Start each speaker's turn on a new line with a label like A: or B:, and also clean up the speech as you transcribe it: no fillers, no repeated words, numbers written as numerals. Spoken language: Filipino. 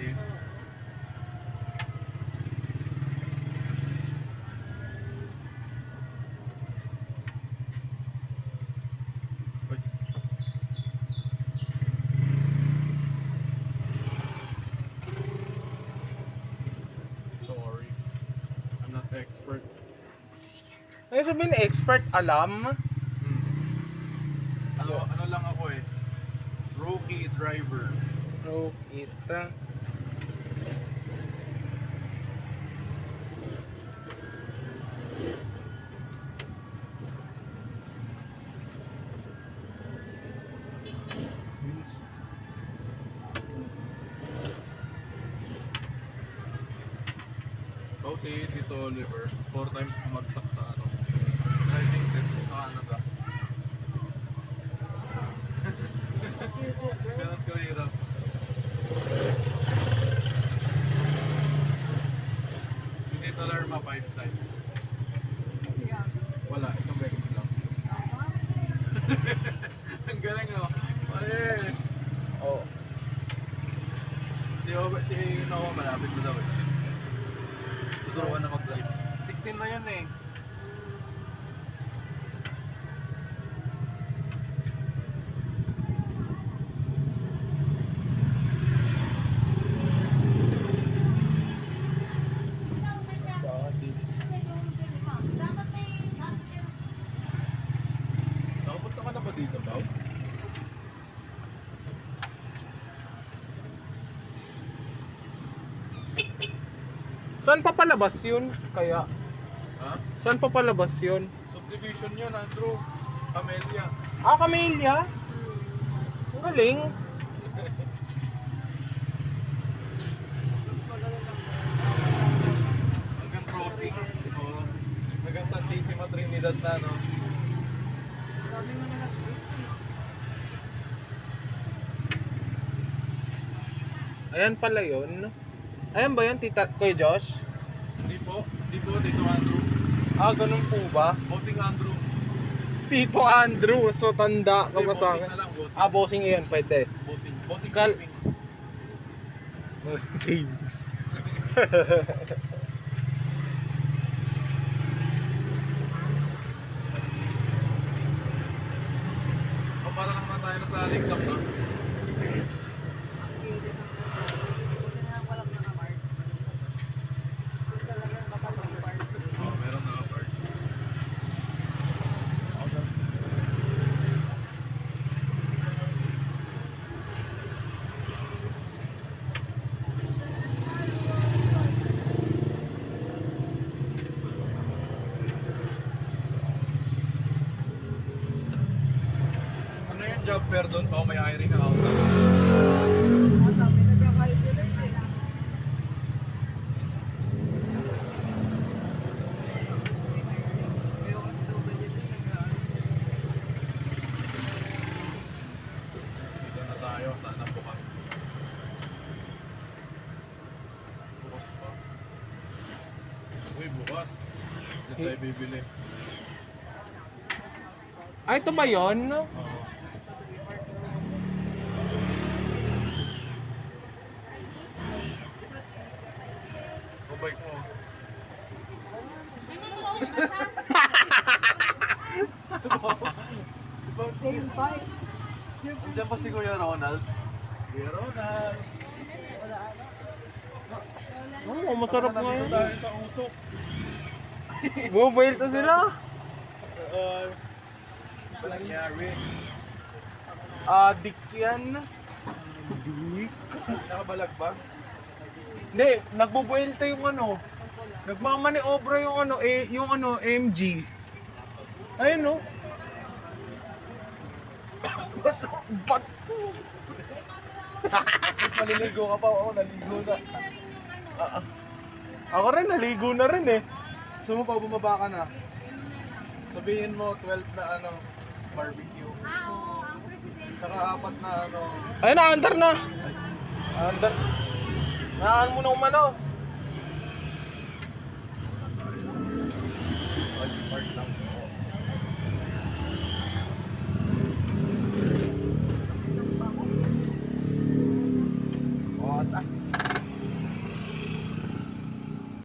A: din. Sorry. I'm not expert.
B: Ano sabihin expert alam?
A: Ano lang ako eh. Rookie driver.
B: No, ita.
A: So si Tito Oliver, 4 times bumagsak sa ano. Driving test sa Canada. Ganun ko hirap. Si Tito Lerma 5 times. Wala, isang beses lang. Ang galing no? Oh yes!
B: Oh.
A: Si Noah malapit mo daw eh. Tuturuan na mag-drive. 16 na yan eh. Nakapunta ka na ba dito, Pao?
B: Saan pa palabas yun? Kaya,
A: Ha?
B: saan pa palabas yun?
A: Subdivision yun, Andrew. Camellia.
B: Ah, Camellia? Ang galing.
A: Hanggang crossing. Oo. Hanggang San Sisima Trinidad na, no?
B: Ayan pala yun. Ayan ba yun, Tita Kuya Josh?
A: Hindi po. Hindi po, Tito Andrew.
B: Ah, ganun po ba?
A: Bossing Andrew.
B: Tito Andrew, so tanda ka
A: Hindi,
B: ba sa
A: bossing
B: akin?
A: na lang, bossing.
B: Ah, bossing yun, pwede.
A: Bossing. Bossing
B: Kal-
A: savings.
B: Bossing savings.
A: O para lang naman tayo sa link-up, no? Oo, meron na ka-park. Ano yung job fair doon? Baka may hiring account. Dito na tayo. Sana bukas. Bukas pa. Uy, bukas. Dito tayo bibili.
B: Ay, ito ba yun?
A: Oo. O bike mo.
C: Same bike.
A: Diyan pa si Kuya Ronald. Kuya Ronald.
B: Oh, masarap nga
A: Nandito
B: yun.
A: tayo sa usok.
B: Mobile to sila.
A: Walang nangyari.
B: Adik yan. Adik.
A: Nakabalagbag.
B: Hindi, nagbubuelta yung ano. Nagmamaniobra yung ano, yung ano, MG. Ayun no. Ba't?
A: Mas maliligo ka pa. Oo, naligo na.
B: Ako rin, naligo na rin eh.
A: Gusto mo pa bumaba ka na? Sabihin mo 12 na ano, barbecue. Saka 4 na ano.
B: Ayun na, andar na. Andar. Naan mo na umano.